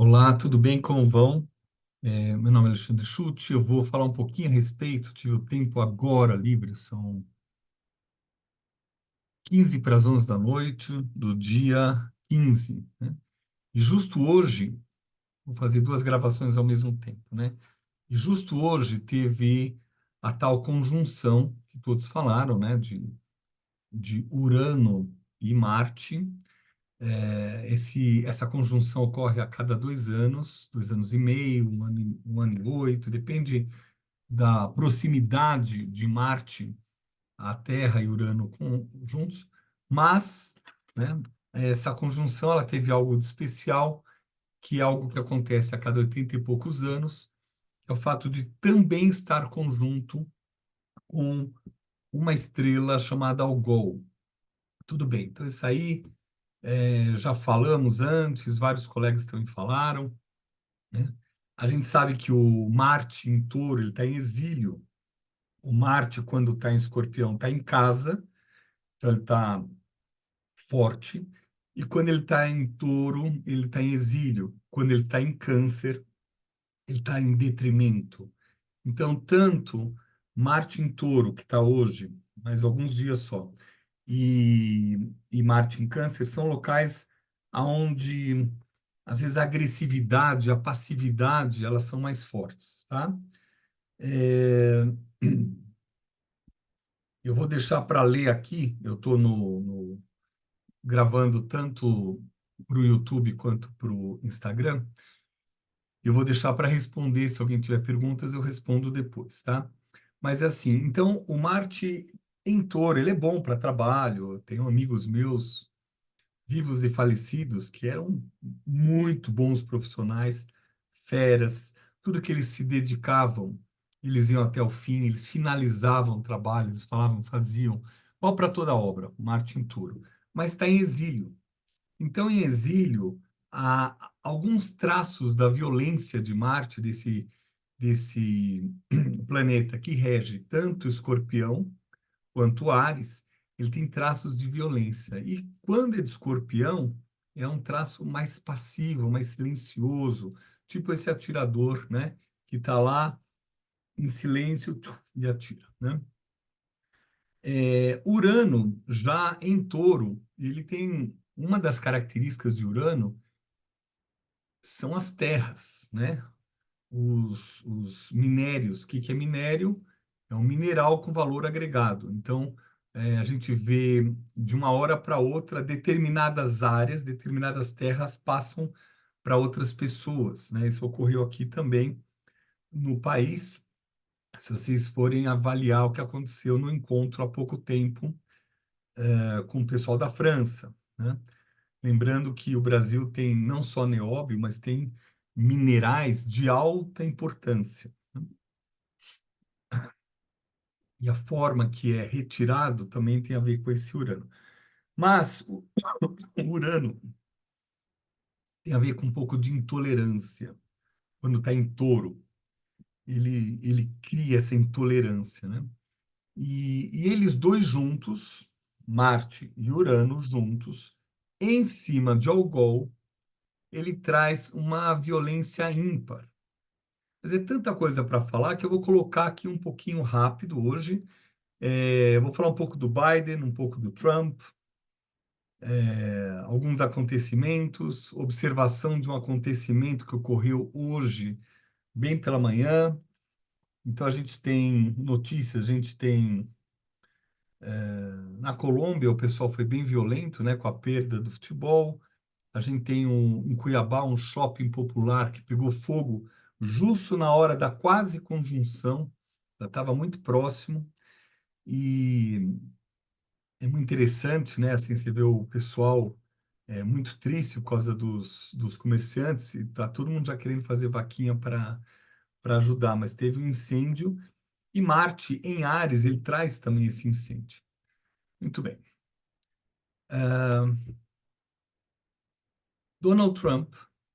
Olá, tudo bem? Como vão? Meu nome é Alexandre Schutt, eu vou falar um pouquinho a respeito, tive o tempo agora livre, são 15 para as 11 da noite do dia 15, né? E justo hoje, vou fazer duas gravações ao mesmo tempo, né? E justo hoje teve a tal conjunção que todos falaram, né? De Urano e Marte. Essa conjunção ocorre a cada 2 anos, 2 anos e meio, um ano e 8, depende da proximidade de Marte à Terra e Urano juntos, mas, né, essa conjunção ela teve algo de especial, que é algo que acontece a cada 80 e poucos anos, que é o fato de também estar conjunto com uma estrela chamada Algol. Tudo bem, então isso aí já falamos antes, vários colegas também falaram, né? A gente sabe que o Marte em Touro ele está em exílio. O Marte, quando está em Escorpião, está em casa, então ele está forte. E quando ele está em Touro, ele está em exílio. Quando ele está em Câncer, ele está em detrimento. Então, tanto Marte em Touro, que está hoje, mais alguns dias só, e Marte em Câncer são locais onde, às vezes, a agressividade, a passividade, elas são mais fortes, tá? É, Eu vou deixar para ler aqui, eu estou gravando tanto para o YouTube quanto para o Instagram. Eu vou deixar para responder, se alguém tiver perguntas, eu respondo depois, tá? Mas é assim, então o Marte em Touro, ele é bom para trabalho. Eu tenho amigos meus vivos e falecidos que eram muito bons profissionais, feras, tudo que eles se dedicavam, eles iam até o fim, eles finalizavam o trabalho, eles falavam, faziam, igual para toda obra, Martin Turo, mas está em exílio. Então, em exílio, há alguns traços da violência de Marte, desse planeta que rege tanto Escorpião quanto Áries, ele tem traços de violência. E quando é de Escorpião, é um traço mais passivo, mais silencioso, tipo esse atirador, né? Que está lá em silêncio e atira, né? Urano, já em Touro, ele tem uma das características de Urano são as terras, né? Os minérios. O que que é minério? É um mineral com valor agregado. Então, a gente vê de uma hora para outra determinadas áreas, determinadas terras passam para outras pessoas, né? Isso ocorreu aqui também no país. Se vocês forem avaliar o que aconteceu no encontro há pouco tempo, com o pessoal da França, né? Lembrando que o Brasil tem não só nióbio, mas tem minerais de alta importância. E a forma que é retirado também tem a ver com esse Urano. Mas o Urano tem a ver com um pouco de intolerância. Quando está em Touro, ele cria essa intolerância, né? E eles dois juntos, Marte e Urano juntos, em cima de Algol, ele traz uma violência ímpar. Mas é tanta coisa para falar que eu vou colocar aqui um pouquinho rápido hoje. Eu vou falar um pouco do Biden, um pouco do Trump, alguns acontecimentos, observação de um acontecimento que ocorreu hoje, bem pela manhã. Então, a gente tem notícias, a gente tem. Na Colômbia, o pessoal foi bem violento, né, com a perda do futebol. A gente tem em Cuiabá um shopping popular que pegou fogo justo na hora da quase conjunção, já estava muito próximo. E é muito interessante, né? Assim, você vê o pessoal muito triste por causa dos comerciantes, e tá todo mundo já querendo fazer vaquinha para ajudar, mas teve um incêndio, e Marte, em Áries, ele traz também esse incêndio. Muito bem. Donald Trump,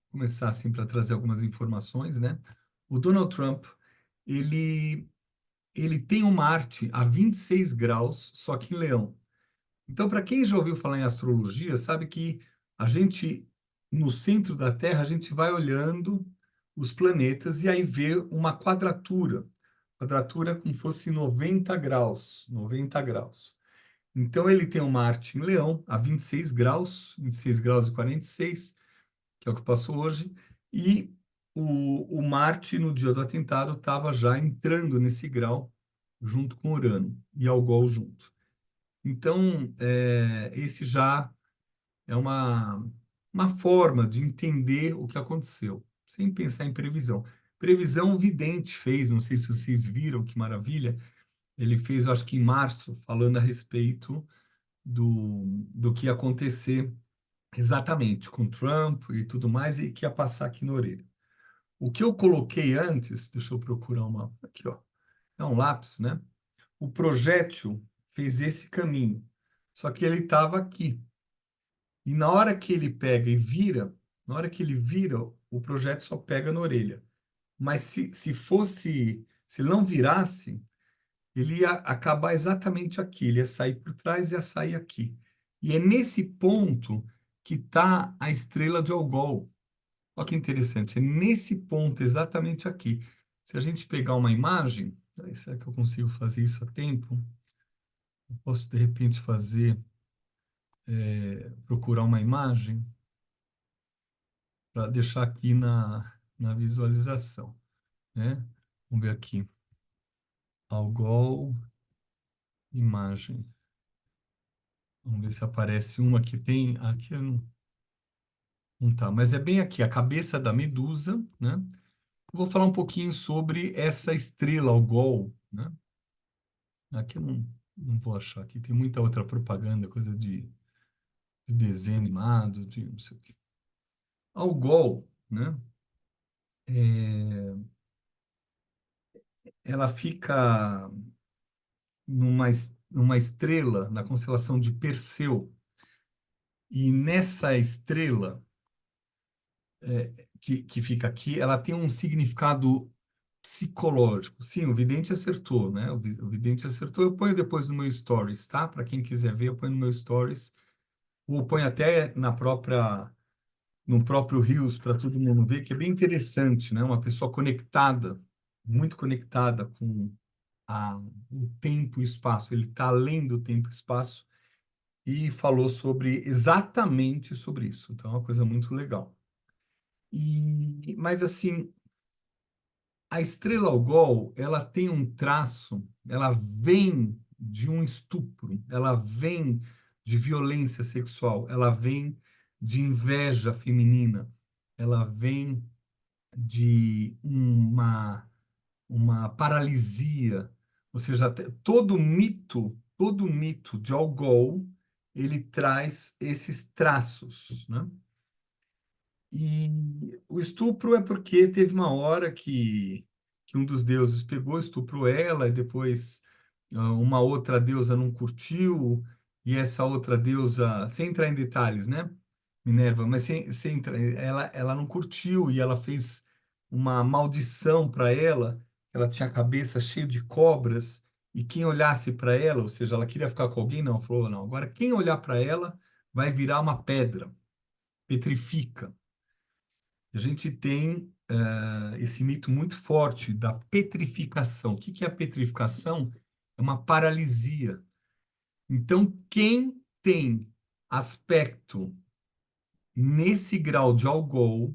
começar assim para trazer algumas informações, né? O Donald Trump, ele, ele tem um Marte a 26 graus, só que em Leão. Então, para quem já ouviu falar em astrologia, sabe que a gente no centro da Terra, a gente vai olhando os planetas e aí vê uma quadratura. Quadratura como fosse 90 graus. 90 graus. Então, ele tem o Marte em Leão, a 26 graus, 26 graus e 46, que é o que passou hoje, e o Marte, no dia do atentado, estava já entrando nesse grau, junto com Urano, e Algol junto. Então, esse já é uma forma de entender o que aconteceu, sem pensar em previsão. Previsão o vidente fez, não sei se vocês viram, que maravilha, ele fez, eu acho que em março, falando a respeito do que ia acontecer exatamente com Trump e tudo mais, e que ia passar aqui na orelha. O que eu coloquei antes, deixa eu procurar uma, aqui, ó, é um lápis, né? O projétil fez esse caminho, só que ele estava aqui. E na hora que ele pega e vira, na hora que ele vira, o projétil só pega na orelha. Mas se ele não virasse, ele ia acabar exatamente aqui, ele ia sair por trás e ia sair aqui. E é nesse ponto que está a estrela de Algol. Olha que interessante, é nesse ponto exatamente aqui. Se a gente pegar uma imagem, será que eu consigo fazer isso a tempo? Eu posso, de repente, procurar uma imagem para deixar aqui na visualização, né? Vamos ver aqui. Algol, imagem. Vamos ver se aparece uma que tem. Aqui eu não tá, mas é bem aqui, a cabeça da Medusa, né? Eu vou falar um pouquinho sobre essa estrela Algol, né? Aqui eu não vou achar, aqui tem muita outra propaganda, coisa de desenho animado, de não sei o quê. Algol, né? Ela fica numa estrela na constelação de Perseu, e nessa estrela que fica aqui, ela tem um significado psicológico. Sim, o vidente acertou, né? O vidente acertou. Eu ponho depois no meu stories, tá? Para quem quiser ver, eu ponho no meu stories, ou ponho até no próprio Reels para todo mundo ver, que é bem interessante, né? Uma pessoa conectada, muito conectada com o tempo e espaço. Ele está além do tempo e espaço e falou exatamente sobre isso. Então, é uma coisa muito legal. Mas assim, a estrela Algol, ela tem um traço, ela vem de um estupro, ela vem de violência sexual, ela vem de inveja feminina, ela vem de uma paralisia, ou seja, todo mito de Algol, ele traz esses traços, né? E o estupro é porque teve uma hora que um dos deuses pegou, estuprou ela, e depois uma outra deusa não curtiu, e essa outra deusa, sem entrar em detalhes, né? Minerva, mas sem entrar, ela não curtiu e ela fez uma maldição para ela. Ela tinha a cabeça cheia de cobras, e quem olhasse para ela, ou seja, ela queria ficar com alguém, não, falou, não, agora quem olhar para ela vai virar uma pedra, petrifica. A gente tem esse mito muito forte da petrificação. O que que é a petrificação? É uma paralisia. Então, quem tem aspecto nesse grau de Algol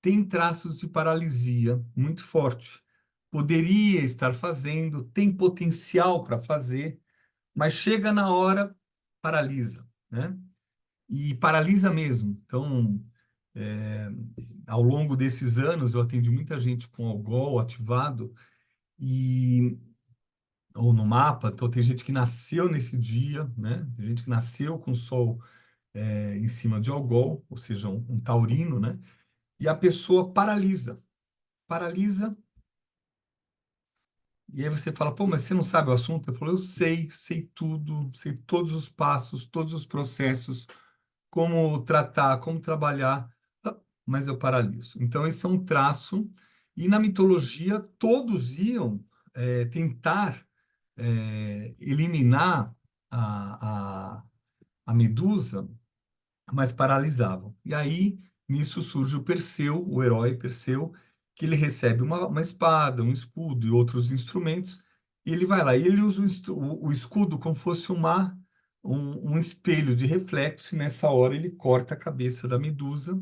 tem traços de paralisia muito forte. Poderia estar fazendo, tem potencial para fazer, mas chega na hora, paralisa, né? E paralisa mesmo. Então, é, ao longo desses anos, eu atendi muita gente com algol ativado e ou no mapa. Então, tem gente que nasceu nesse dia, né? Tem gente que nasceu com o sol em cima de algol, ou seja, um taurino, né? E a pessoa paralisa. E aí você fala, pô, mas você não sabe o assunto? Eu falo, eu sei tudo, sei todos os passos, todos os processos, como tratar, como trabalhar, mas eu paraliso. Então, esse é um traço, e na mitologia todos iam tentar eliminar a, a, a Medusa mas paralisavam. E aí, nisso surge o Perseu, o herói Perseu, que ele recebe uma espada, um escudo e outros instrumentos, e ele vai lá, e ele usa o escudo como fosse um espelho de reflexo, e nessa hora ele corta a cabeça da Medusa,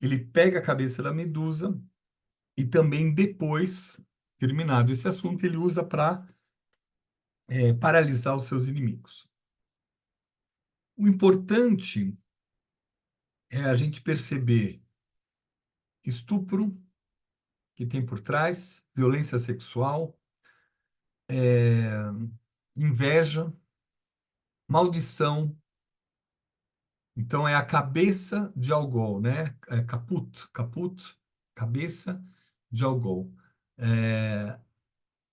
ele pega a cabeça da Medusa, e também depois, terminado esse assunto, ele usa para paralisar os seus inimigos. O importante é a gente perceber estupro, que tem por trás, violência sexual, é, inveja, maldição. Então, é a cabeça de Algol, né? É caput, cabeça de Algol. É,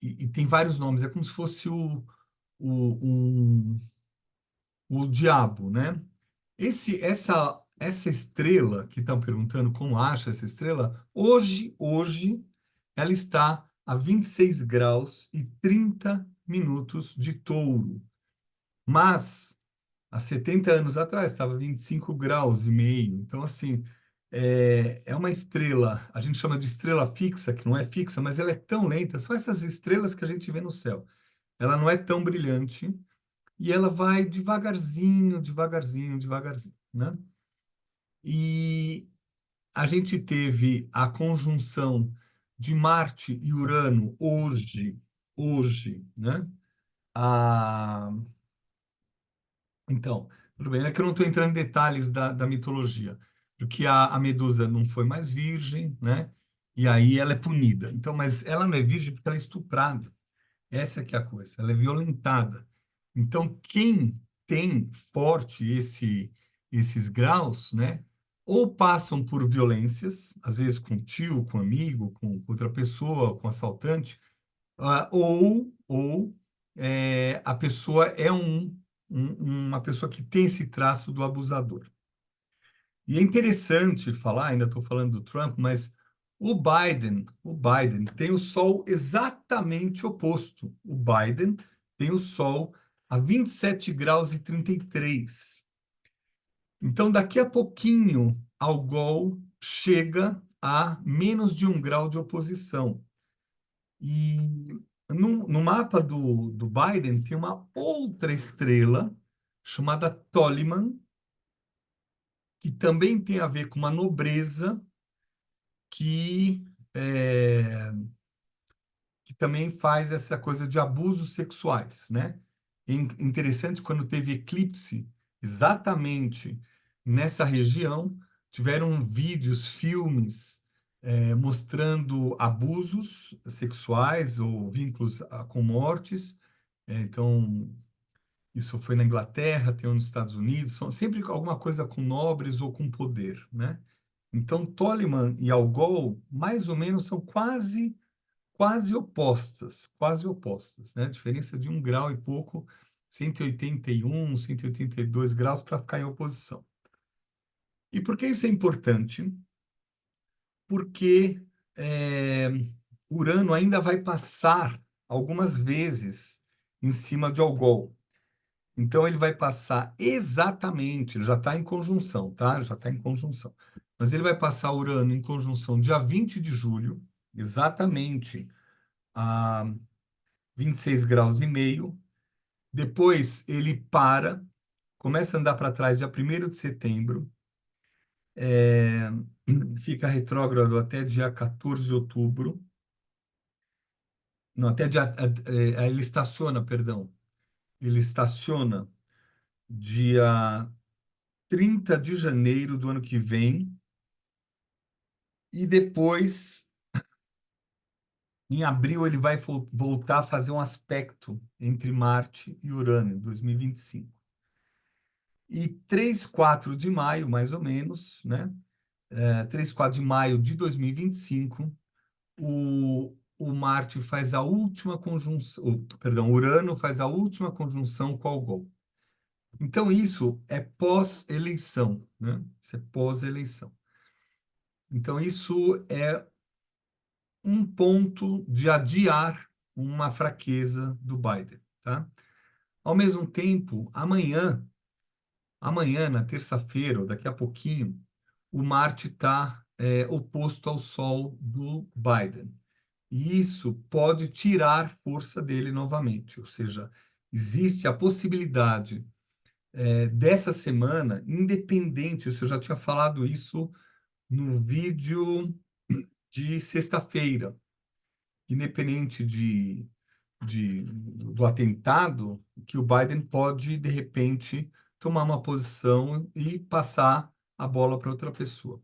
e tem vários nomes, é como se fosse um, o diabo, né? Essa estrela que estão perguntando como acha essa estrela, hoje, ela está a 26 graus e 30 minutos de Touro. Mas, há 70 anos atrás, estava 25 graus e meio. Então, assim, é uma estrela, a gente chama de estrela fixa, que não é fixa, mas ela é tão lenta. São essas estrelas que a gente vê no céu. Ela não é tão brilhante e ela vai devagarzinho, devagarzinho, devagarzinho, né? E a gente teve a conjunção de Marte e Urano hoje, né? A... Então, tudo bem, é que eu não estou entrando em detalhes da mitologia, porque a Medusa não foi mais virgem, né? E aí ela é punida. Então, mas ela não é virgem porque ela é estuprada. Essa que é a coisa, ela é violentada. Então, quem tem forte esses graus, né, ou passam por violências, às vezes com tio, com amigo, com outra pessoa, com assaltante, ou a pessoa é uma pessoa que tem esse traço do abusador. E é interessante falar, ainda estou falando do Trump, mas o Biden tem o Sol exatamente oposto. O Biden tem o Sol a 27 graus e 33. Então, daqui a pouquinho, Algol chega a menos de 1 grau de oposição. E no mapa do Biden tem uma outra estrela chamada Toliman, que também tem a ver com uma nobreza que, é, que também faz essa coisa de abusos sexuais, né? Interessante, quando teve eclipse, exatamente nessa região, tiveram vídeos, filmes, mostrando abusos sexuais ou vínculos com mortes. Então, isso foi na Inglaterra, tem um nos Estados Unidos, são sempre alguma coisa com nobres ou com poder, né? Então, Toliman e Algol, mais ou menos, são quase opostas, né? Diferença de 1 grau e pouco, 181, 182 graus para ficar em oposição. E por que isso é importante? Porque é, Urano ainda vai passar algumas vezes em cima de Algol. Então, ele vai passar exatamente, ele já está em conjunção, tá? Já está em conjunção. Mas ele vai passar Urano em conjunção dia 20 de julho, exatamente a 26 graus e meio. Depois ele para, começa a andar para trás dia 1º de setembro, é, fica retrógrado até dia 14 de outubro. Não, até dia. Ele estaciona, perdão. Ele estaciona dia 30 de janeiro do ano que vem. E depois, em abril, ele vai voltar a fazer um aspecto entre Marte e Urano, em 2025. E 3, 4 de maio, mais ou menos, né? 3, 4 de maio de 2025, o Marte faz a última conjunção, perdão, Urano faz a última conjunção com Algol. Então, isso é pós-eleição, né? Isso é pós-eleição. Então, isso é um ponto de adiar uma fraqueza do Biden, tá? Ao mesmo tempo, amanhã Amanhã, na terça-feira, ou daqui a pouquinho, o Marte está oposto ao Sol do Biden. E isso pode tirar força dele novamente. Ou seja, existe a possibilidade dessa semana, independente, eu já tinha falado isso no vídeo de sexta-feira, independente do atentado, que o Biden pode, de repente, tomar uma posição e passar a bola para outra pessoa.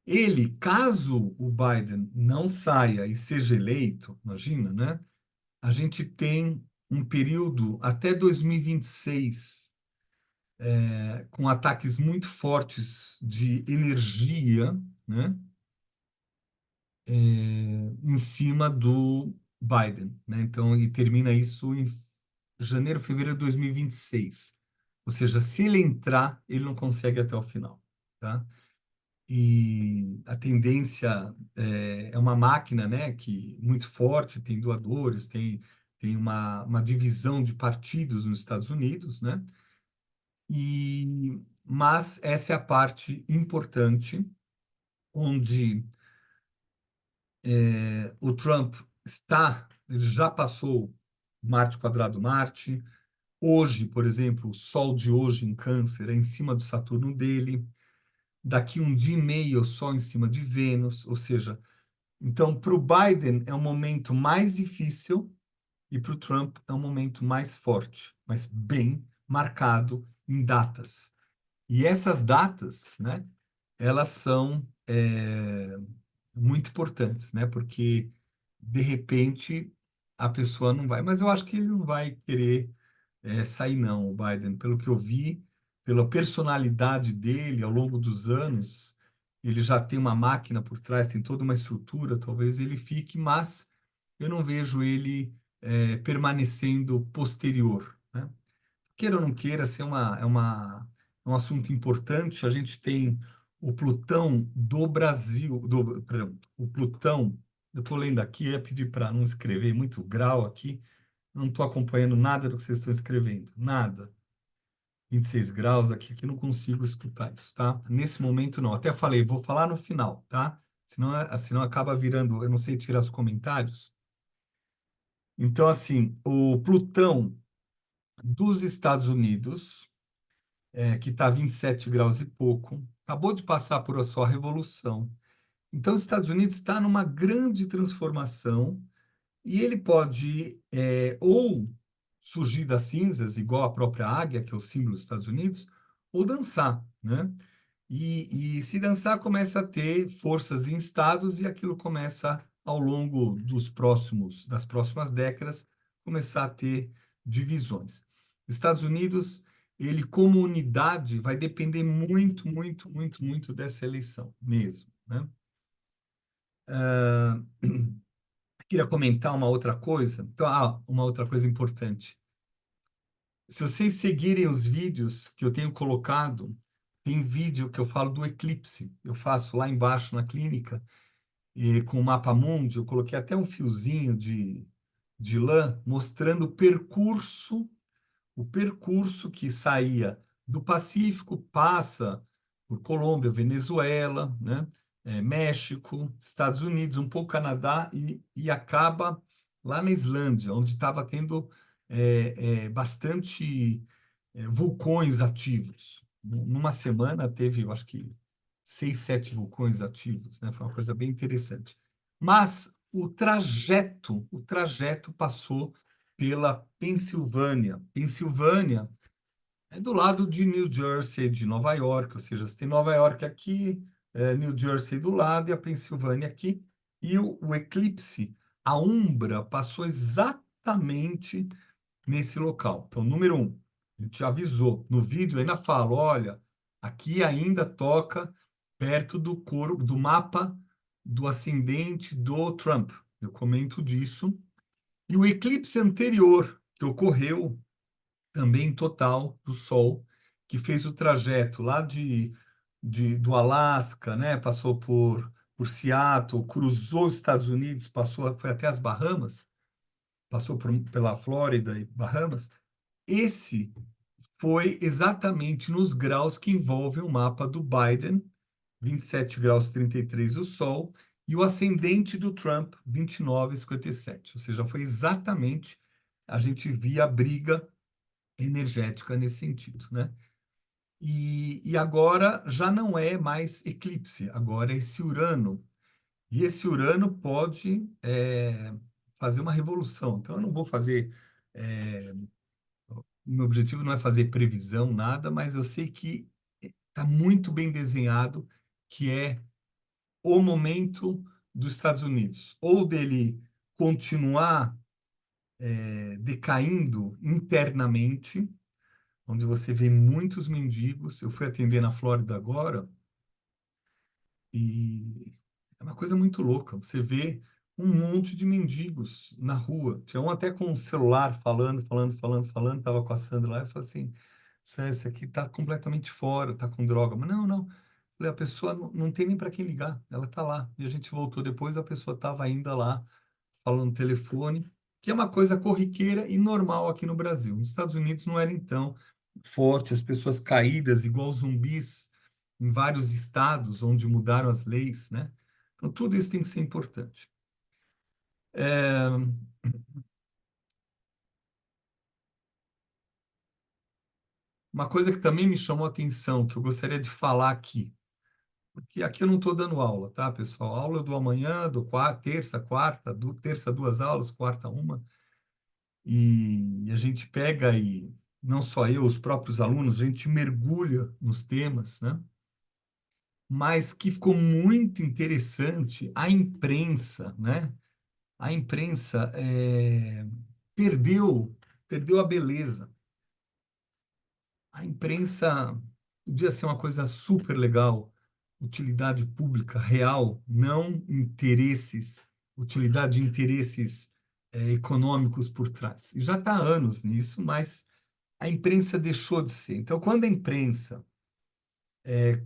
Ele, caso o Biden não saia e seja eleito, imagina, né? A gente tem um período até 2026, com ataques muito fortes de energia, né? Em cima do Biden, né? Então, e termina isso em janeiro, fevereiro de 2026. Ou seja, se ele entrar, ele não consegue até o final, tá? E a tendência é uma máquina, né, que muito forte, tem doadores, tem uma divisão de partidos nos Estados Unidos, né? Mas essa é a parte importante onde o Trump ele já passou Marte quadrado Marte. Hoje, por exemplo, o Sol de hoje em Câncer é em cima do Saturno dele. Daqui um dia e meio, o Sol em cima de Vênus. Ou seja, então, para o Biden é um momento mais difícil e para o Trump é um momento mais forte, mas bem marcado em datas. E essas datas, né, elas são muito importantes, né, porque de repente a pessoa não vai, mas eu acho que ele não vai querer sair não, o Biden, pelo que eu vi, pela personalidade dele ao longo dos anos, ele já tem uma máquina por trás, tem toda uma estrutura, talvez ele fique, mas eu não vejo ele permanecendo posterior, né? Queira ou não queira, assim, é um assunto importante. A gente tem o Plutão do Brasil, perdão, o Plutão, eu estou lendo aqui, eu ia pedir para não escrever muito grau aqui, não estou acompanhando nada do que vocês estão escrevendo, nada. 26 graus aqui não consigo escutar isso, tá? Nesse momento não. Até falei, vou falar no final, tá? Senão acaba virando, eu não sei tirar os comentários. Então, assim, o Plutão dos Estados Unidos, que está 27 graus e pouco, acabou de passar por a sua revolução. Então, os Estados Unidos está numa grande transformação. E ele pode ou surgir das cinzas, igual a própria águia, que é o símbolo dos Estados Unidos, ou dançar, né? E se dançar, começa a ter forças em estados e aquilo começa, ao longo das próximas décadas, começar a ter divisões. Os Estados Unidos, ele como unidade, vai depender muito, muito, muito, muito dessa eleição mesmo, né? Ah, queria comentar uma outra coisa. Então, uma outra coisa importante. Se vocês seguirem os vídeos que eu tenho colocado, tem vídeo que eu falo do eclipse. Eu faço lá embaixo na clínica, e com o mapa mundi, eu coloquei até um fiozinho de lã mostrando o percurso que saía do Pacífico, passa por Colômbia, Venezuela, né? México, Estados Unidos, um pouco Canadá e acaba lá na Islândia, onde estava tendo bastante vulcões ativos. Numa semana teve, eu acho que 6, 7 vulcões ativos, né? Foi uma coisa bem interessante. Mas o trajeto passou pela Pensilvânia. Pensilvânia é do lado de New Jersey, de Nova York, ou seja, você tem Nova York aqui, New Jersey do lado e a Pensilvânia aqui. E o eclipse, a umbra, passou exatamente nesse local. Então, número um, a gente avisou. No vídeo ainda falo, olha, aqui ainda toca perto do mapa do ascendente do Trump. Eu comento disso. E o eclipse anterior, que ocorreu também total do Sol, que fez o trajeto lá do Alasca, né? Passou por Seattle, cruzou os Estados Unidos, foi até as Bahamas, passou pela Flórida e Bahamas. Esse foi exatamente nos graus que envolve o mapa do Biden, 27 graus 33 o Sol, e o ascendente do Trump, 29,57. Ou seja, foi exatamente, a gente via a briga energética nesse sentido, né? E agora já não é mais eclipse, agora é esse Urano. E esse Urano pode fazer uma revolução. Então, eu não vou fazer. Meu objetivo não é fazer previsão, nada, mas eu sei que está muito bem desenhado, que é o momento dos Estados Unidos, ou dele continuar decaindo internamente, onde você vê muitos mendigos. Eu fui atender na Flórida agora. E é uma coisa muito louca. Você vê um monte de mendigos na rua. Tinha um até com o celular falando. Tava com a Sandra lá e falei assim: "Sam, esse aqui tá completamente fora, tá com droga." Mas não, não. Falei, a pessoa não tem nem para quem ligar. Ela tá lá. E a gente voltou depois, a pessoa tava ainda lá falando no telefone, que é uma coisa corriqueira e normal aqui no Brasil. Nos Estados Unidos não era então forte, as pessoas caídas igual zumbis em vários estados onde mudaram as leis, né? Então, tudo isso tem que ser importante. É, uma coisa que também me chamou a atenção, que eu gostaria de falar aqui, porque aqui eu não estou dando aula, tá, pessoal? Aula eu dou amanhã, dou terça, quarta, terça duas aulas, quarta uma, e a gente pega e, não só eu, os próprios alunos, a gente mergulha nos temas, né? Mas que ficou muito interessante a imprensa, né? A imprensa perdeu, perdeu a beleza. A imprensa podia ser uma coisa super legal, utilidade pública real, não interesses, utilidade de interesses econômicos por trás. E já está há anos nisso, mas a imprensa deixou de ser. Então, quando a imprensa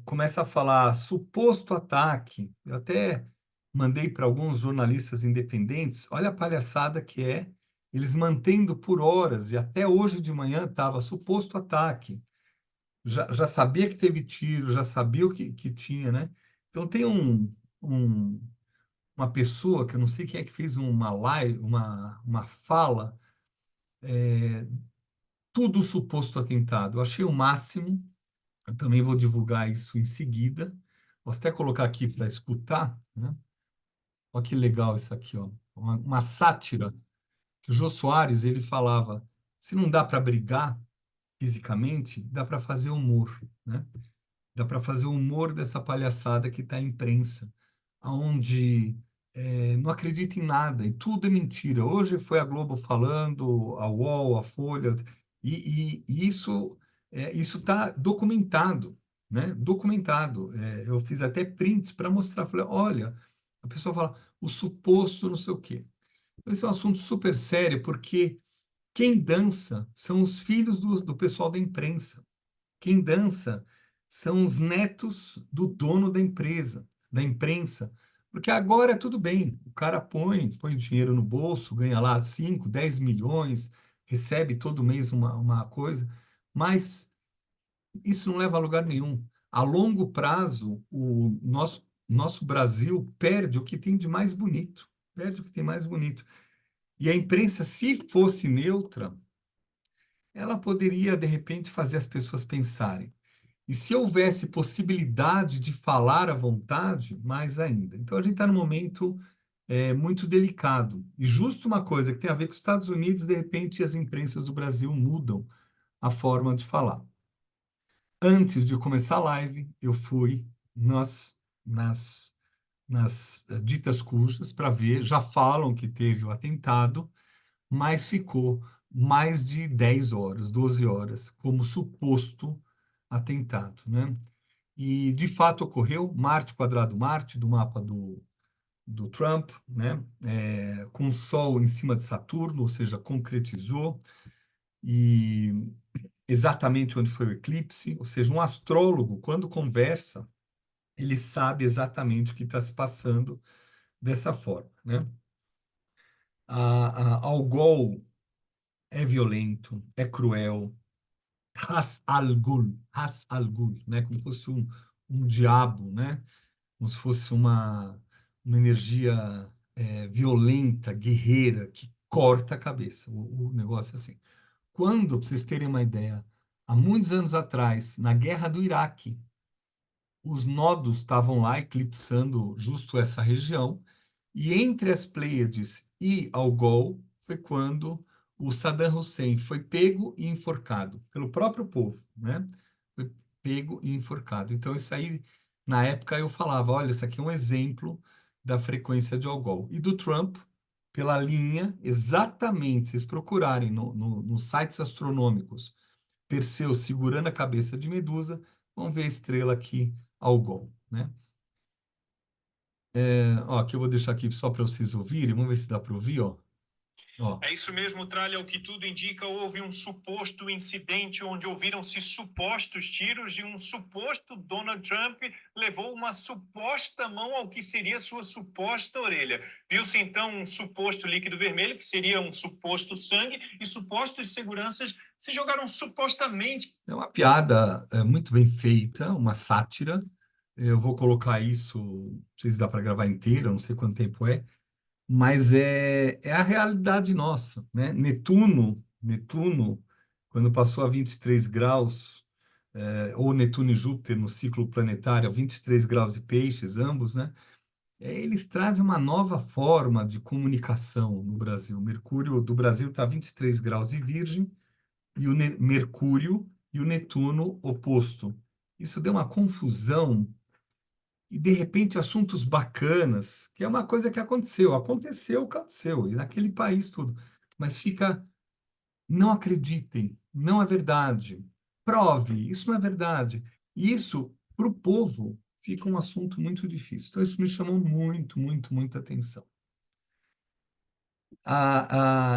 começa a falar suposto ataque, eu até mandei para alguns jornalistas independentes, olha a palhaçada que é, eles mantendo por horas, e até hoje de manhã estava suposto ataque. Já sabia que teve tiro, já sabia o que tinha, né? Então tem um, uma pessoa, que eu não sei quem é que fez uma live, uma fala, tudo suposto atentado. Eu achei o máximo. Eu também vou divulgar isso em seguida. Posso até colocar aqui para escutar, né? Olha que legal isso aqui, ó. Uma sátira que o Jô Soares ele falava: se não dá para brigar fisicamente, dá para fazer humor, né? Dá para fazer humor dessa palhaçada que está a imprensa, onde não acredita em nada e tudo é mentira. Hoje foi a Globo falando, a UOL, a Folha, e isso está documentado, né? Documentado. Eu fiz até prints para mostrar. Falei, olha, a pessoa fala o suposto não sei o quê. Esse é um assunto super sério, porque quem dança são os filhos do pessoal da imprensa. Quem dança são os netos do dono da empresa, da imprensa. Porque agora é tudo bem. O cara põe dinheiro no bolso, ganha lá 5, 10 milhões, recebe todo mês uma coisa, mas isso não leva a lugar nenhum. A longo prazo, o nosso Brasil perde o que tem de mais bonito. Perde o que tem mais bonito. E a imprensa, se fosse neutra, ela poderia, de repente, fazer as pessoas pensarem. E se houvesse possibilidade de falar à vontade, mais ainda. Então, a gente está num momento muito delicado. E justo uma coisa que tem a ver com os Estados Unidos, de repente, as imprensas do Brasil mudam a forma de falar. Antes de começar a live, eu fui nas, nas ditas cujas para ver, já falam que teve o atentado, mas ficou mais de 10 horas, 12 horas, como suposto atentado, né? E, de fato, ocorreu Marte quadrado Marte, do mapa do Trump, né? Com o Sol em cima de Saturno, ou seja, concretizou, e exatamente onde foi o eclipse, ou seja, um astrólogo, quando conversa, ele sabe exatamente o que está se passando dessa forma, né? Algol é violento, é cruel, Ras Al Ghul, né? Como fosse um diabo, né? Como se fosse uma energia violenta, guerreira, que corta a cabeça. O negócio é assim. Quando, para vocês terem uma ideia, há muitos anos atrás, na guerra do Iraque, os nodos estavam lá eclipsando justo essa região, e entre as Pleiades e Algol foi quando o Saddam Hussein foi pego e enforcado pelo próprio povo, né? Foi pego e enforcado. Então, isso aí, na época, eu falava: olha, isso aqui é um exemplo da frequência de Algol. E do Trump, pela linha, exatamente, se vocês procurarem nos sites astronômicos, Perseu segurando a cabeça de Medusa, vão ver a estrela aqui, Algol, né? Ó, aqui eu vou deixar aqui só para vocês ouvirem, vamos ver se dá para ouvir, ó. Ó. É isso mesmo, Tralha. O que tudo indica, houve um suposto incidente onde ouviram-se supostos tiros e um suposto Donald Trump levou uma suposta mão ao que seria sua suposta orelha. Viu-se então um suposto líquido vermelho, que seria um suposto sangue, e supostos seguranças se jogaram supostamente. É uma piada muito bem feita, uma sátira. Eu vou colocar isso, não sei se dá para gravar inteira, não sei quanto tempo é, mas é a realidade nossa, né? Netuno, quando passou a 23 graus, ou Netuno e Júpiter no ciclo planetário, a 23 graus de peixes, ambos, né? Eles trazem uma nova forma de comunicação no Brasil. O Mercúrio do Brasil está a 23 graus de Virgem, e o Mercúrio e o Netuno oposto. Isso deu uma confusão e, de repente, assuntos bacanas, que é uma coisa que aconteceu, e naquele país tudo. Mas fica, não acreditem, não é verdade, prove, isso não é verdade. E isso, para o povo, fica um assunto muito difícil. Então, isso me chamou muito, muito, muita atenção.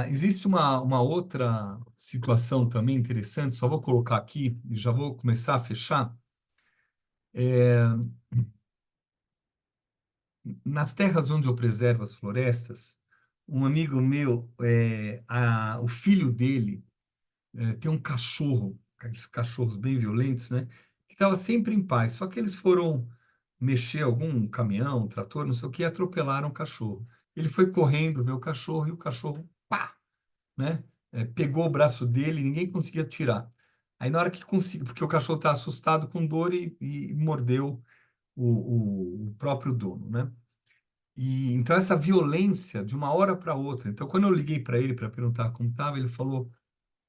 Existe uma outra situação também interessante, só vou colocar aqui e já vou começar a fechar. Nas terras onde eu preservo as florestas, um amigo meu, o filho dele, tem um cachorro, aqueles cachorros bem violentos, né? Que estava sempre em paz, só que eles foram mexer algum caminhão, trator, não sei o que, e atropelaram o cachorro. Ele foi correndo ver o cachorro e o cachorro, pá, né? Pegou o braço dele e ninguém conseguia tirar. Aí na hora que conseguiu, porque o cachorro está assustado com dor e mordeu o próprio dono, né? E então essa violência de uma hora para outra. Então quando eu liguei para ele para perguntar como estava, ele falou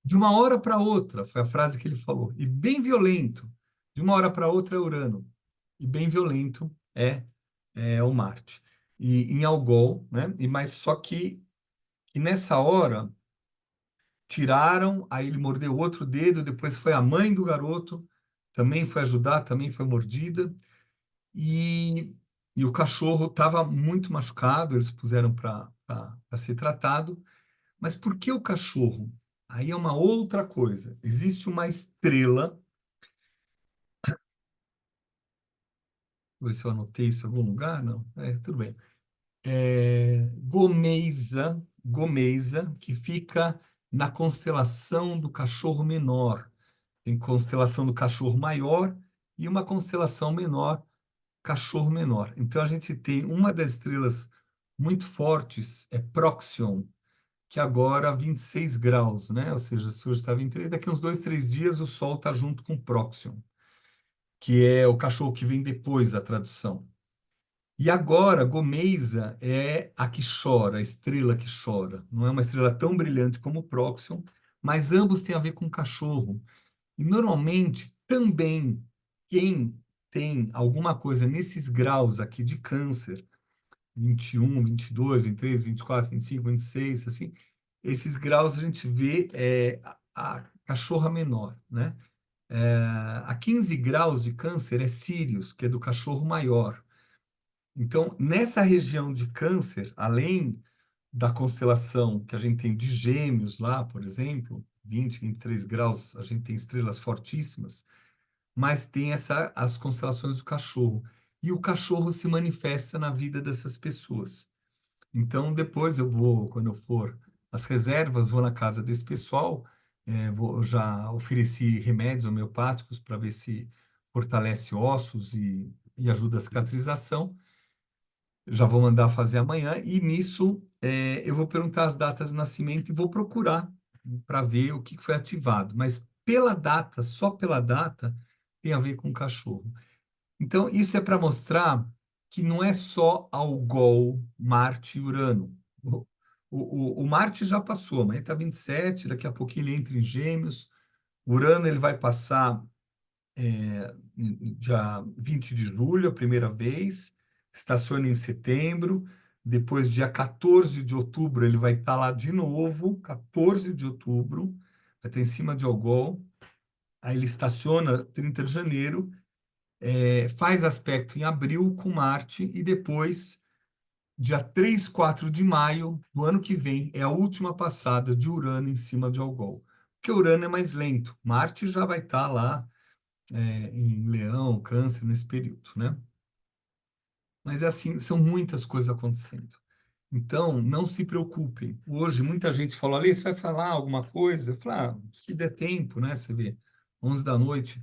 de uma hora para outra, foi a frase que ele falou. E bem violento. De uma hora para outra é Urano. E bem violento é o Marte. E em Algol, né? Mas só que nessa hora tiraram, aí ele mordeu o outro dedo, depois foi a mãe do garoto, também foi ajudar, também foi mordida, e, e o cachorro estava muito machucado, eles puseram para ser tratado. Mas por que o cachorro? Aí é uma outra coisa. Existe uma estrela, vou ver se eu anotei isso em algum lugar, não? Tudo bem. Gomeisa, que fica na constelação do cachorro menor. Tem constelação do cachorro maior e uma constelação menor, cachorro menor. Então a gente tem uma das estrelas muito fortes, é Próxion, que agora 26 graus, né? Ou seja, se hoje está 23, daqui uns 2, 3 dias o Sol está junto com Próxion, que é o cachorro que vem depois da tradução. E agora, Gomeisa é a que chora, a estrela que chora. Não é uma estrela tão brilhante como Próxion, mas ambos têm a ver com cachorro. E normalmente também quem tem alguma coisa nesses graus aqui de câncer, 21, 22, 23, 24, 25, 26, assim, esses graus a gente vê a cachorra menor, né? A 15 graus de câncer é Sírius, que é do cachorro maior. Então, nessa região de câncer, além da constelação que a gente tem de Gêmeos lá, por exemplo, 20, 23 graus, a gente tem estrelas fortíssimas, mas tem as constelações do cachorro. E o cachorro se manifesta na vida dessas pessoas. Então, depois eu vou, quando eu for às reservas, vou na casa desse pessoal, Já ofereci remédios homeopáticos para ver se fortalece ossos e ajuda a cicatrização. Já vou mandar fazer amanhã e nisso eu vou perguntar as datas de nascimento e vou procurar para ver o que foi ativado. Mas pela data, só pela data, tem a ver com o cachorro. Então, isso é para mostrar que não é só Algol, Marte e Urano. O Marte já passou, mas está 27, daqui a pouquinho ele entra em Gêmeos. Urano ele vai passar dia 20 de julho, a primeira vez, estaciona em setembro, depois, dia 14 de outubro, ele vai estar lá de novo, 14 de outubro, vai estar em cima de Algol, aí ele estaciona 30 de janeiro, faz aspecto em abril com Marte, e depois, dia 3, 4 de maio do ano que vem, é a última passada de Urano em cima de Algol. Porque Urano é mais lento, Marte já vai estar lá em Leão, Câncer, nesse período, né? Mas assim, são muitas coisas acontecendo. Então, não se preocupem. Hoje, muita gente falou, ali, você vai falar alguma coisa? Eu falo, se der tempo, né? Você vê, 11 da noite,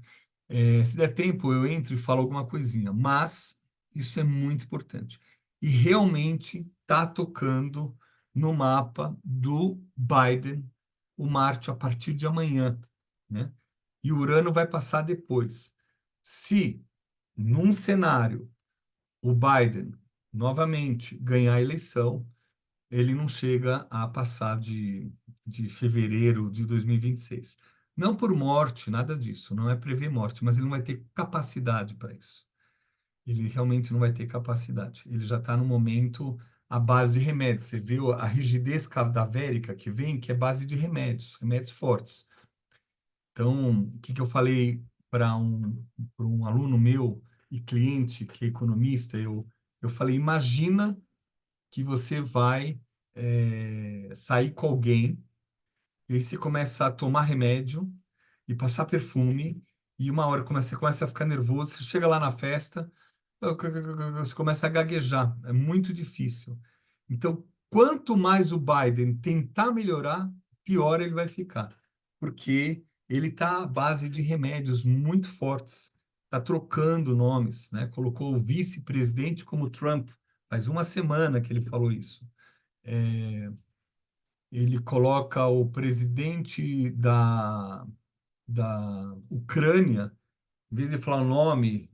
se der tempo, eu entro e falo alguma coisinha. Mas isso é muito importante. E realmente está tocando no mapa do Biden, o Marte, a partir de amanhã, né? E o Urano vai passar depois. Se, num cenário, o Biden novamente ganhar a eleição, ele não chega a passar de fevereiro de 2026. Não por morte, nada disso, não é prever morte, mas ele não vai ter capacidade para isso. Ele realmente não vai ter capacidade. Ele já está no momento à base de remédios. Você viu a rigidez cadavérica que vem, que é base de remédios, remédios fortes. Então, o que que eu falei para um aluno meu e cliente que é economista? Eu falei, imagina que você vai sair com alguém, e aí você começa a tomar remédio e passar perfume, e uma hora você começa a ficar nervoso, você chega lá na festa, você começa a gaguejar, é muito difícil. Então, quanto mais o Biden tentar melhorar, pior ele vai ficar, porque ele está à base de remédios muito fortes, está trocando nomes, né? Colocou o vice-presidente como Trump, faz uma semana que ele falou isso. Ele coloca o presidente da Ucrânia, em vez de falar o nome,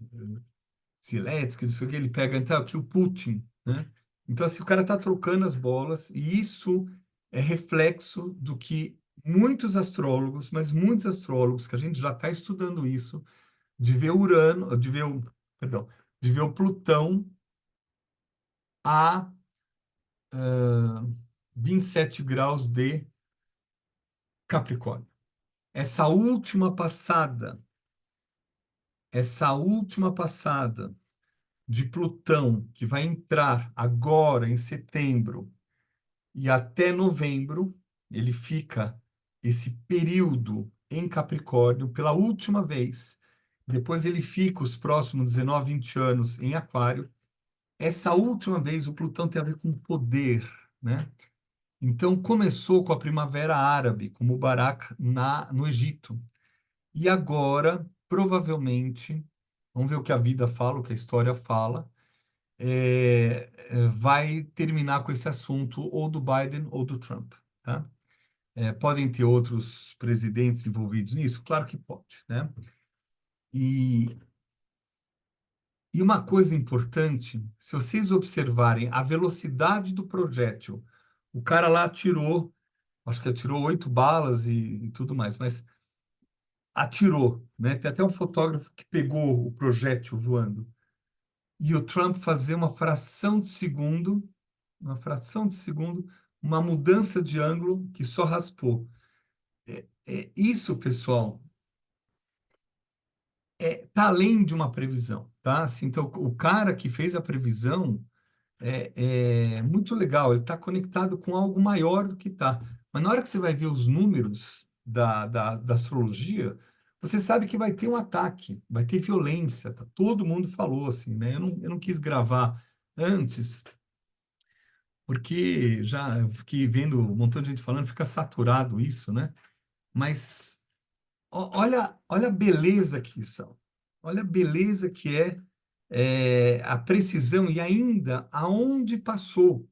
Zelensky, não sei o que, ele pega então aqui o Putin, né? Então, assim, o cara está trocando as bolas, e isso é reflexo do que muitos astrólogos, mas muitos astrólogos, que a gente já está estudando isso, de ver Urano, perdão, de ver o Plutão a 27 graus de Capricórnio. Essa última passada, essa última passada de Plutão, que vai entrar agora em setembro e até novembro, ele fica esse período em Capricórnio pela última vez. Depois ele fica os próximos 19, 20 anos em Aquário. Essa última vez o Plutão tem a ver com poder, né? Então começou com a Primavera Árabe, com Mubarak no Egito. E agora, provavelmente, vamos ver o que a vida fala, o que a história fala, vai terminar com esse assunto ou do Biden ou do Trump, tá? Podem ter outros presidentes envolvidos nisso? Claro que pode, né? E, e uma coisa importante, se vocês observarem a velocidade do projétil, o cara lá atirou, acho que atirou 8 balas e tudo mais, mas atirou, né? Tem até um fotógrafo que pegou o projétil voando. E o Trump fazer uma fração de segundo, uma mudança de ângulo que só raspou. Isso, pessoal, tá além de uma previsão, tá? Assim, então, o cara que fez a previsão é muito legal, ele está conectado com algo maior do que tá. Mas na hora que você vai ver os números da astrologia, você sabe que vai ter um ataque, vai ter violência, tá? Todo mundo falou assim, né? Eu não quis gravar antes, porque já eu fiquei vendo um montão de gente falando, fica saturado isso, né? Mas olha a beleza que são. Olha a beleza que a precisão e ainda aonde passou,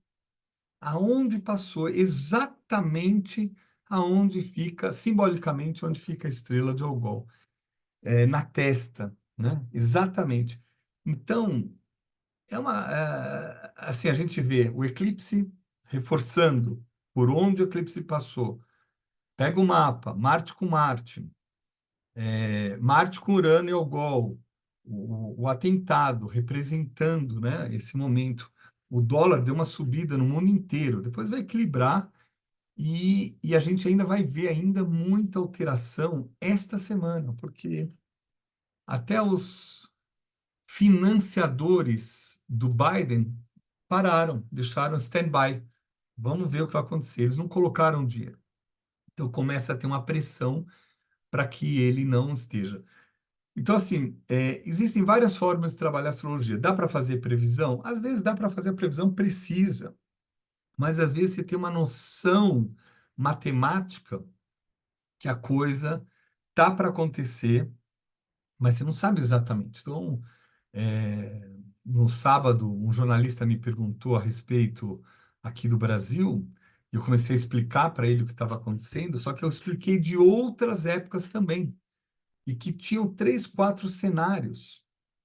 exatamente aonde fica, simbolicamente, onde fica a estrela de Algol, na testa, né? Exatamente. Então, assim, a gente vê o eclipse reforçando por onde o eclipse passou. Pega o mapa, Marte com Marte, Marte com Urano e Algol, o atentado representando, né, esse momento. O dólar deu uma subida no mundo inteiro, depois vai equilibrar e a gente ainda vai ver ainda muita alteração esta semana, porque até os financiadores do Biden pararam, deixaram stand-by. Vamos ver o que vai acontecer. Eles não colocaram dinheiro. Então começa a ter uma pressão para que ele não esteja. Então, assim, existem várias formas de trabalhar a astrologia. Dá para fazer previsão? Às vezes dá para fazer a previsão precisa, mas às vezes você tem uma noção matemática que a coisa tá para acontecer, mas você não sabe exatamente. Então, no sábado, um jornalista me perguntou a respeito aqui do Brasil, e eu comecei a explicar para ele o que estava acontecendo, só que eu expliquei de outras épocas também, e que tinham três, quatro cenários,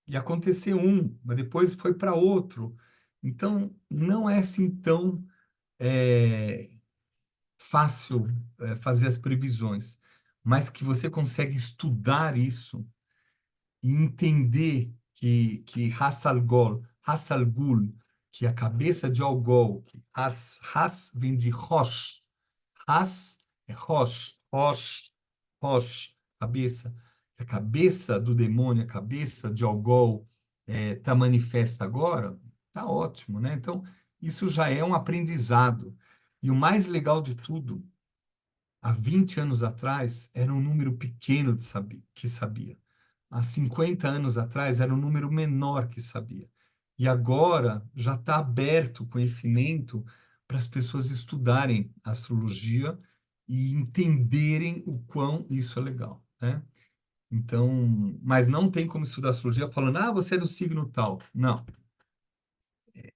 e aconteceu um, mas depois foi para outro. Então, não é assim tão é, fácil fazer as previsões, mas que você consegue estudar isso e entender que Ras Al Ghul, que é a cabeça de Algol, que Ras vem de Rosh, Ras é Rosh, cabeça. A cabeça do demônio, a cabeça de Algol está manifesta agora, tá ótimo, né? Então, isso já é um aprendizado. E o mais legal de tudo, há 20 anos atrás, era um número pequeno que sabia. Há 50 anos atrás, era um número menor que sabia. E agora já está aberto o conhecimento para as pessoas estudarem astrologia e entenderem o quão isso é legal, né? Então, mas não tem como estudar astrologia falando, ah, você é do signo tal. Não.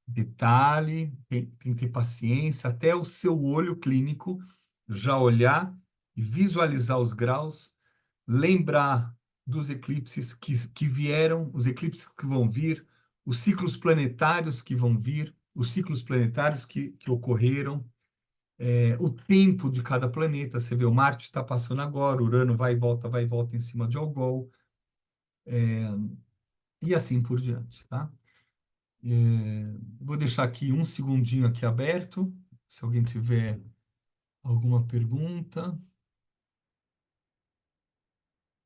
Detalhe, tem que ter paciência, até o seu olho clínico já olhar e visualizar os graus, lembrar dos eclipses que vieram, os eclipses que vão vir, os ciclos planetários que vão vir, os ciclos planetários que ocorreram, o tempo de cada planeta. Você vê, o Marte está passando agora, Urano vai e volta em cima de Algol, e assim por diante, tá? Vou deixar aqui um segundinho aqui aberto, se alguém tiver alguma pergunta.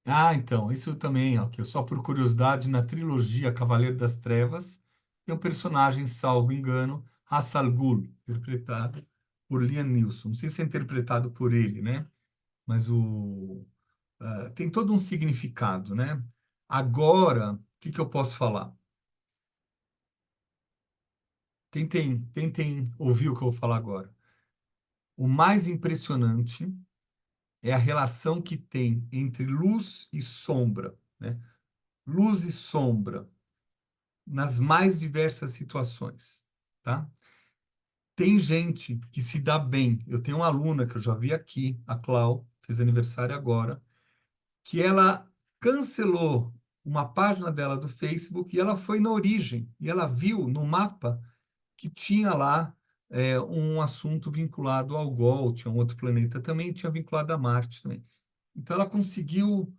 Ah, então, isso também, ó, que só por curiosidade, na trilogia Cavaleiro das Trevas, tem um personagem, salvo engano, Ra's al Ghul, interpretado por Liam Neeson. Não sei se é interpretado por ele, né? Mas tem todo um significado, né? Agora, o que que eu posso falar? Tentem ouvir o que eu vou falar agora. O mais impressionante é a relação que tem entre luz e sombra, né? Luz e sombra nas mais diversas situações, tá? Tem gente que se dá bem. Eu tenho uma aluna que eu já vi aqui, a Clau, fez aniversário agora, que ela cancelou uma página dela do Facebook e ela foi na origem e ela viu no mapa que tinha lá um assunto vinculado ao Gol, tinha um outro planeta também, tinha vinculado a Marte também. Então ela conseguiu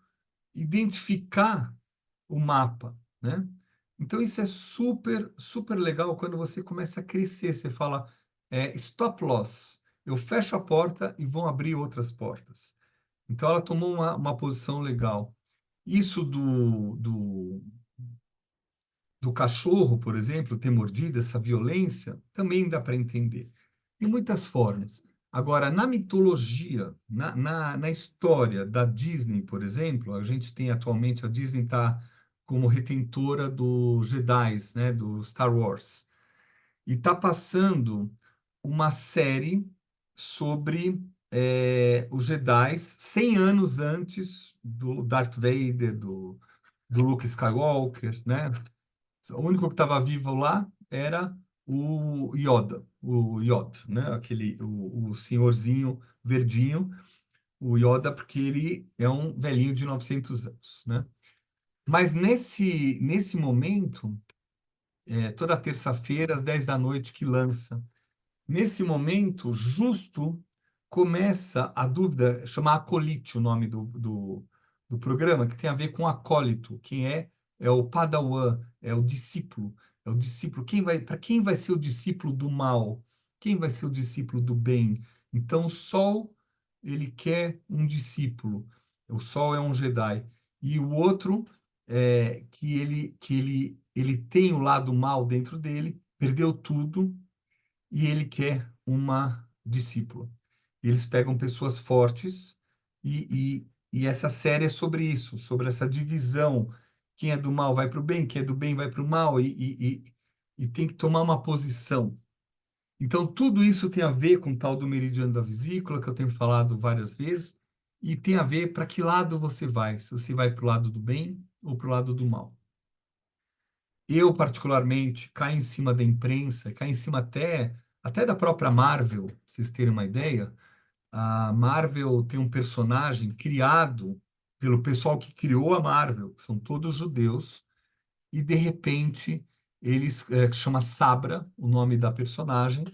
identificar o mapa, né? Então isso é super, super legal quando você começa a crescer. Você fala, stop loss. Eu fecho a porta e vão abrir outras portas. Então ela tomou uma posição legal. Isso do cachorro, por exemplo, ter mordido, essa violência, também dá para entender. Tem muitas formas. Agora, na mitologia, na história da Disney, por exemplo, a gente tem atualmente, a Disney está como retentora dos Jedi, né, do Star Wars, e está passando uma série sobre os Jedi 100 anos antes do Darth Vader, do Luke Skywalker, né? O único que estava vivo lá era o Yoda, o Yoda, né? O senhorzinho verdinho, o Yoda, porque ele é um velhinho de 900 anos, né? Mas nesse momento, toda terça-feira, às 10 da noite, que lança. Nesse momento, justo começa a dúvida, chama Acolite o nome do programa, que tem a ver com acólito. Quem é? É o Padawan, é o discípulo. É o discípulo. Para quem vai ser o discípulo do mal? Quem vai ser o discípulo do bem? Então, o Sol, ele quer um discípulo. O Sol é um Jedi. E o outro é ele tem o lado mal dentro dele, perdeu tudo e ele quer uma discípula. Eles pegam pessoas fortes e essa série é sobre isso, sobre essa divisão. Quem é do mal vai para o bem, quem é do bem vai para o mal e tem que tomar uma posição. Então, tudo isso tem a ver com o tal do meridiano da vesícula, que eu tenho falado várias vezes, e tem a ver para que lado você vai, se você vai para o lado do bem ou para o lado do mal. Eu, particularmente, caio em cima da imprensa, caio em cima até da própria Marvel, pra vocês terem uma ideia. A Marvel tem um personagem criado pelo pessoal que criou a Marvel, que são todos judeus, e de repente eles chama Sabra, o nome da personagem,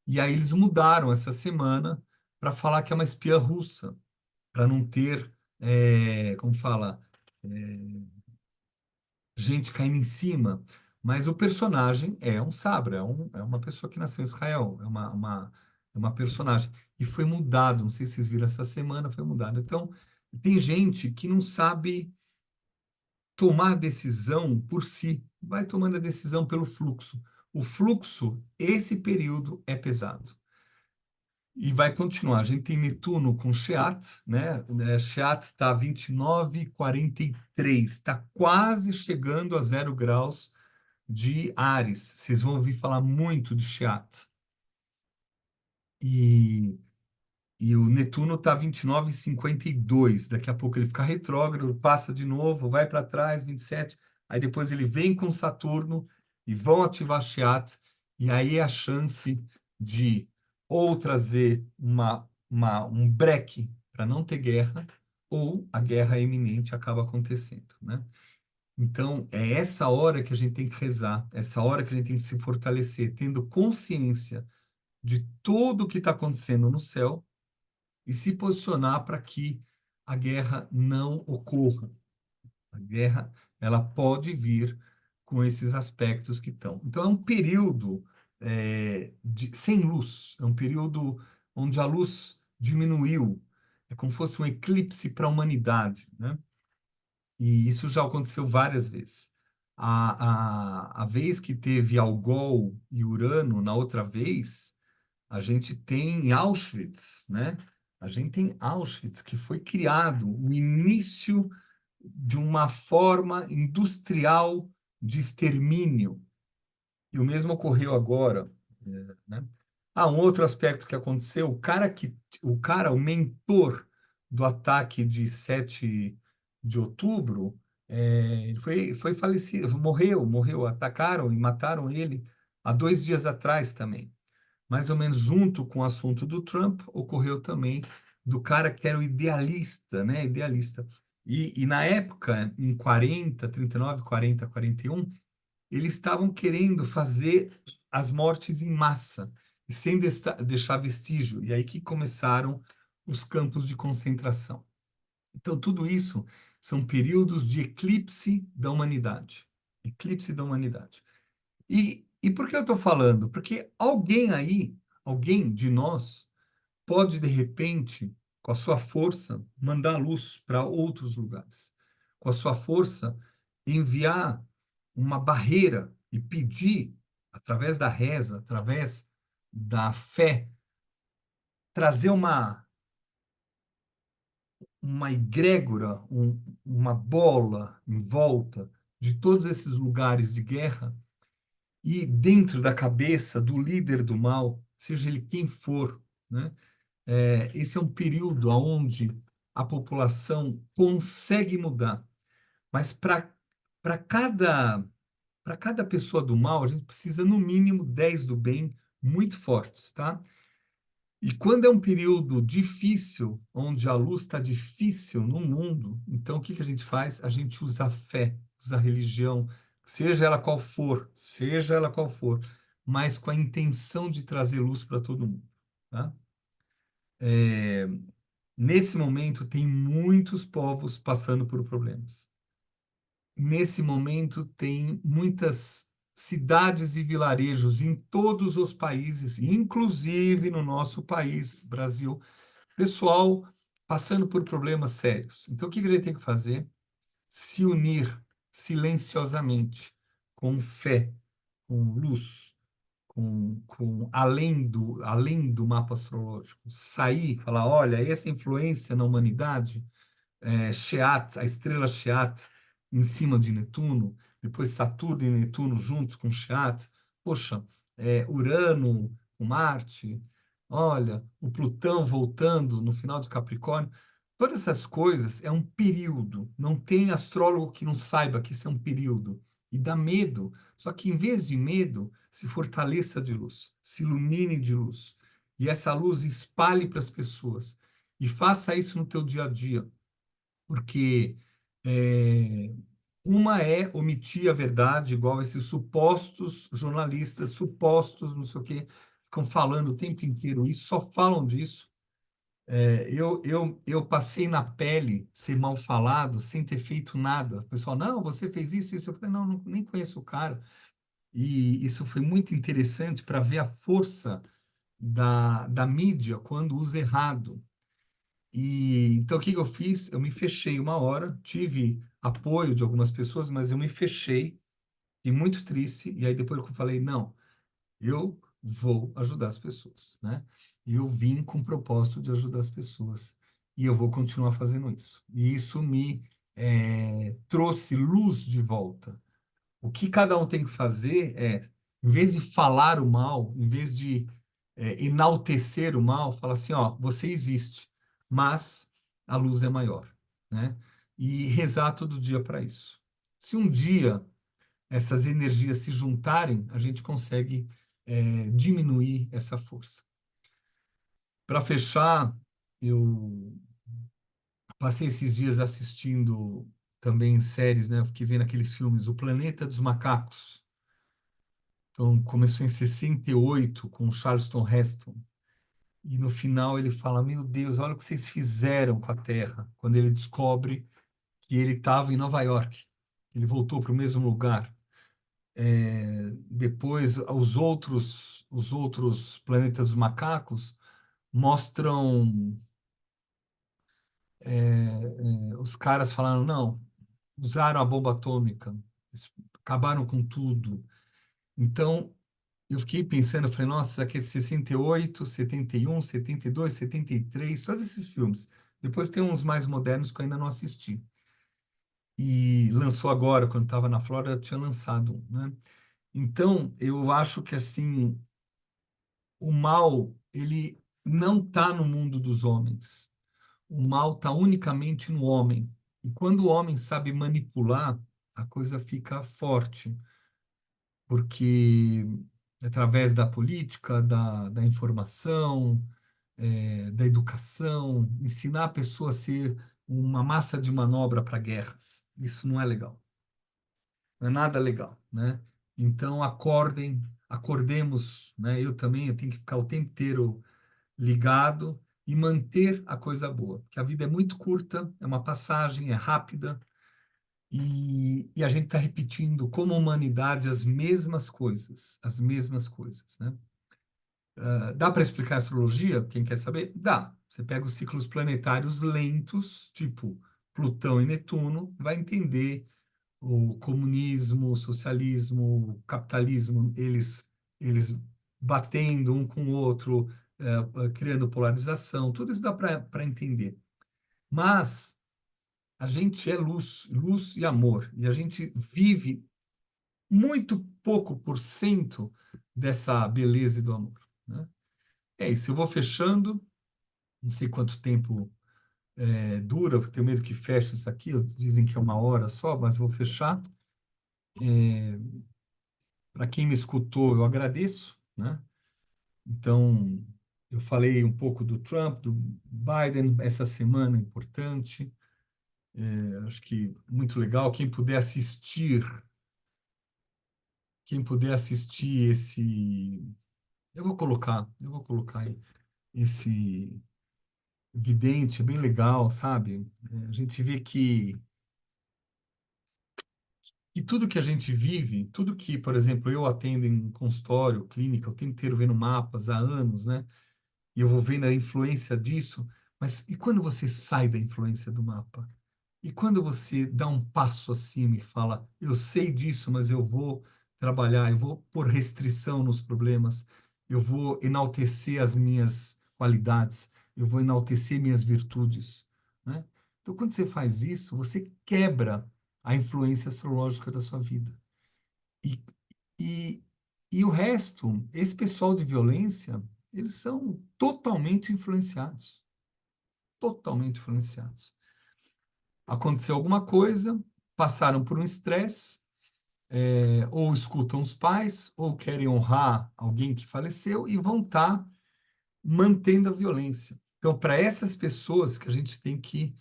e aí eles mudaram essa semana para falar que é uma espiã russa, para não ter, como fala, gente caindo em cima. Mas o personagem é um Sabra, é uma pessoa que nasceu em Israel, é uma personagem. E foi mudado, não sei se vocês viram essa semana, foi mudado. Então, tem gente que não sabe tomar decisão por si, vai tomando a decisão pelo fluxo. O fluxo, esse período é pesado. E vai continuar. A gente tem Netuno com Sheat, né? Sheat está 29,43, está quase chegando a 0 graus de Áries. Vocês vão ouvir falar muito de Sheat. E, e o Netuno está 29,52. Daqui a pouco ele fica retrógrado, passa de novo, vai para trás, 27. Aí depois ele vem com Saturno e vão ativar Sheat. E aí é a chance de ou trazer um breque para não ter guerra, ou a guerra iminente acaba acontecendo, né? Então, é essa hora que a gente tem que rezar, essa hora que a gente tem que se fortalecer, tendo consciência de tudo o que está acontecendo no céu e se posicionar para que a guerra não ocorra. A guerra, ela pode vir com esses aspectos que estão. Então, é um período sem luz, é um período onde a luz diminuiu, é como se fosse um eclipse para a humanidade, né? E isso já aconteceu várias vezes. A vez que teve Algol e Urano, na outra vez, a gente tem Auschwitz, né? A gente tem Auschwitz, que foi criado o início de uma forma industrial de extermínio. E o mesmo ocorreu agora, né? Um outro aspecto que aconteceu, o mentor do ataque de 7 de outubro, ele foi falecido, morreu, atacaram e mataram ele há 2 dias atrás também. Mais ou menos junto com o assunto do Trump, ocorreu também do cara que era o idealista, né? Idealista. E na época, em 40, 39, 40, 41, eles estavam querendo fazer as mortes em massa, e sem deixar vestígio. E aí que começaram os campos de concentração. Então, tudo isso são períodos de eclipse da humanidade. Eclipse da humanidade. E por que eu estou falando? Porque alguém aí, alguém de nós, pode, de repente, com a sua força, mandar luz para outros lugares. Com a sua força, enviar uma barreira e pedir, através da reza, através da fé, trazer uma egrégora, uma bola em volta de todos esses lugares de guerra e dentro da cabeça do líder do mal, seja ele quem for, né? esse é um período onde a população consegue mudar, mas para cada pessoa do mal, a gente precisa, no mínimo, 10 do bem muito fortes, tá? E quando é um período difícil, onde a luz está difícil no mundo, então o que que a gente faz? A gente usa a fé, usa a religião, seja ela qual for, mas com a intenção de trazer luz para todo mundo, tá? Nesse momento, tem muitos povos passando por problemas. Nesse momento, tem muitas cidades e vilarejos em todos os países, inclusive no nosso país, Brasil, pessoal passando por problemas sérios. Então, o que que a gente tem que fazer? Se unir silenciosamente, com fé, com luz, além do mapa astrológico. Sair, falar, olha, essa influência na humanidade Sheat, a estrela Sheat em cima de Netuno, depois Saturno e Netuno juntos com Sheat, poxa, Urano com Marte, olha, o Plutão voltando no final de Capricórnio, todas essas coisas é um período, não tem astrólogo que não saiba que isso é um período, e dá medo, só que em vez de medo, se fortaleça de luz, se ilumine de luz, e essa luz espalhe para as pessoas, e faça isso no teu dia a dia, porque é, uma é omitir a verdade, igual esses supostos jornalistas, supostos não sei o quê, ficam falando o tempo inteiro isso, só falam disso. Eu passei na pele ser mal falado sem ter feito nada. O pessoal, não, você fez isso, isso. Eu falei, não, nem conheço o cara. E isso foi muito interessante para ver a força da mídia quando usa errado. E então o que que eu fiz? Eu me fechei uma hora, tive apoio de algumas pessoas, mas eu me fechei e muito triste. E aí depois eu falei, não, eu vou ajudar as pessoas, né? E eu vim com o propósito de ajudar as pessoas e eu vou continuar fazendo isso. E isso me trouxe luz de volta. O que cada um tem que fazer é, em vez de falar o mal, em vez de enaltecer o mal, falar assim, ó, você existe, mas a luz é maior, né? E rezar todo dia para isso. Se um dia essas energias se juntarem, a gente consegue diminuir essa força. Para fechar, eu passei esses dias assistindo também séries, né? Fiquei vendo aqueles filmes, O Planeta dos Macacos. Então, começou em 68 com o Charleston Heston. E no final ele fala: Meu Deus, olha o que vocês fizeram com a Terra. Quando ele descobre que ele estava em Nova York. Ele voltou para o mesmo lugar. Depois, os outros planetas dos macacos mostram os caras falando: Não, usaram a bomba atômica, acabaram com tudo. Então, eu fiquei pensando, eu falei, nossa, aqui é de 68, 71, 72, 73, todos esses filmes. Depois tem uns mais modernos que eu ainda não assisti. E lançou agora, quando estava na Flórida, tinha lançado um, né? Então, eu acho que, assim, o mal, ele não está no mundo dos homens. O mal está unicamente no homem. E quando o homem sabe manipular, a coisa fica forte. Porque através da política, da informação, da educação, ensinar a pessoa a ser uma massa de manobra para guerras. Isso não é legal. Não é nada legal, né? Então acordemos, né? Eu também, eu tenho que ficar o tempo inteiro ligado e manter a coisa boa, porque a vida é muito curta, é uma passagem, é rápida, e a gente está repetindo como humanidade as mesmas coisas, né? Dá para explicar a astrologia? Quem quer saber? Dá. Você pega os ciclos planetários lentos, tipo Plutão e Netuno, vai entender o comunismo, o socialismo, o capitalismo, eles batendo um com o outro, criando polarização, tudo isso dá para entender. Mas a gente é luz, luz e amor, e a gente vive muito pouco por cento dessa beleza e do amor, né? É isso, eu vou fechando. não sei quanto tempo dura, porque tenho medo que feche isso aqui. Dizem que é 1 hora só, mas vou fechar. Para quem me escutou, eu agradeço, né? Então, eu falei um pouco do Trump, do Biden, essa semana importante. Acho que muito legal. Quem puder assistir esse, eu vou colocar aí, esse vidente, é bem legal, sabe? A gente vê que tudo que a gente vive, tudo que, por exemplo, eu atendo em consultório, clínica, o tempo inteiro vendo mapas há anos, né? E eu vou vendo a influência disso, mas e quando você sai da influência do mapa? E quando você dá um passo acima e fala, eu sei disso, mas eu vou trabalhar, eu vou pôr restrição nos problemas, eu vou enaltecer as minhas qualidades, eu vou enaltecer minhas virtudes, né? Então, quando você faz isso, você quebra a influência astrológica da sua vida. E, e, e o resto, esse pessoal de violência, eles são totalmente influenciados. Totalmente influenciados. Aconteceu alguma coisa, passaram por um estresse, ou escutam os pais, ou querem honrar alguém que faleceu e vão estar mantendo a violência. Então, para essas pessoas que a gente tem que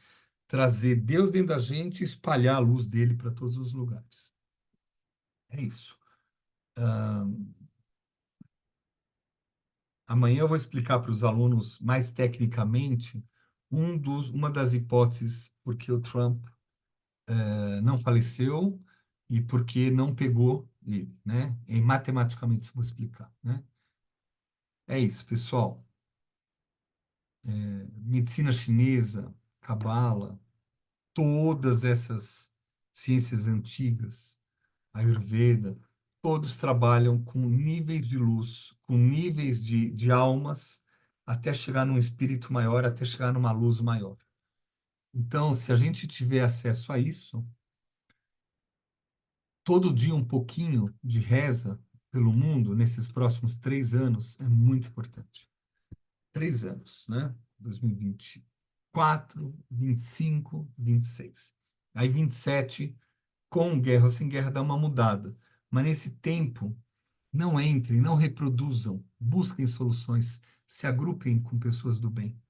trazer Deus dentro da gente e espalhar a luz dele para todos os lugares. É isso. Amanhã eu vou explicar para os alunos mais tecnicamente uma das hipóteses porque o Trump não faleceu e porque não pegou ele, né? E matematicamente eu vou explicar, né? É isso, pessoal. Medicina chinesa, cabala, todas essas ciências antigas, Ayurveda, todos trabalham com níveis de luz, com níveis de almas, até chegar num espírito maior, até chegar numa luz maior. Então, se a gente tiver acesso a isso, todo dia um pouquinho de reza pelo mundo nesses próximos 3 anos é muito importante. 3 anos, né? 2024, 25, 26. Aí 27, com guerra ou sem guerra, dá uma mudada. Mas nesse tempo, não entrem, não reproduzam, busquem soluções, se agrupem com pessoas do bem.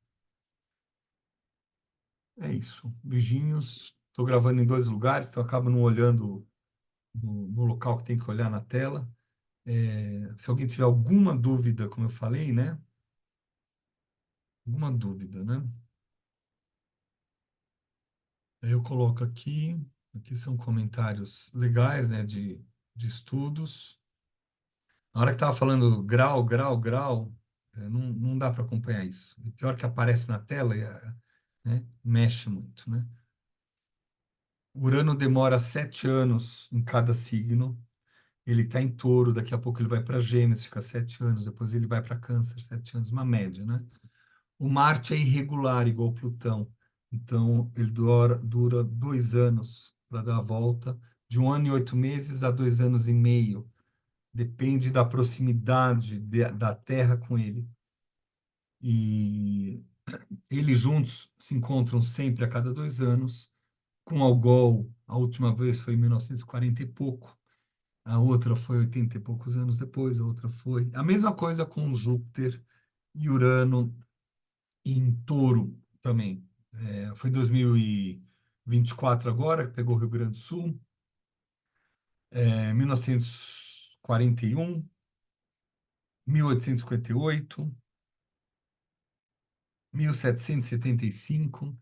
É isso. Beijinhos. Estou gravando em 2 lugares, então eu acabo não olhando no local que tem que olhar na tela. Se alguém tiver alguma dúvida, como eu falei, né? Alguma dúvida, né? Aí eu coloco aqui. Aqui são comentários legais, né? De estudos. Na hora que estava falando grau, grau, grau, não dá para acompanhar isso. E pior que aparece na tela, né? Mexe muito, né? Urano demora 7 anos em cada signo. Ele está em Touro, daqui a pouco ele vai para Gêmeos, fica 7 anos. Depois ele vai para Câncer, 7 anos, uma média, né? O Marte é irregular, igual Plutão. Então, ele dura 2 anos para dar a volta, de 1 ano e 8 meses a 2 anos e meio. Depende da proximidade da Terra com ele. E eles juntos se encontram sempre a cada 2 anos. Com Algol, a última vez foi em 1940 e pouco. A outra foi 80 e poucos anos depois. A outra foi. A mesma coisa com Júpiter e Urano em Touro também. Foi 2024 agora, que pegou o Rio Grande do Sul. 1941, 1858, 1775,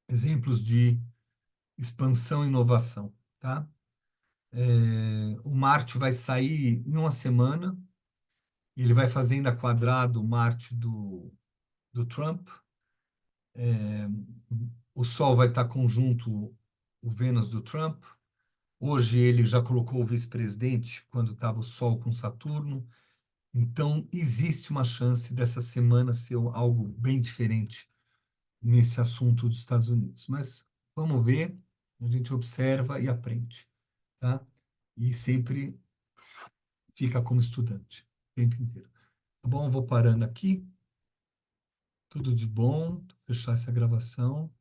exemplos de expansão e inovação, tá? O Marte vai sair em uma semana, ele vai fazendo a quadrado o Marte do Trump. O Sol vai estar conjunto o Vênus do Trump. Hoje ele já colocou o vice-presidente quando estava o Sol com Saturno. Então, existe uma chance dessa semana ser algo bem diferente nesse assunto dos Estados Unidos. Mas vamos ver, a gente observa e aprende, tá? E sempre fica como estudante, o tempo inteiro. Tá bom? Vou parando aqui. Tudo de bom. Vou fechar essa gravação.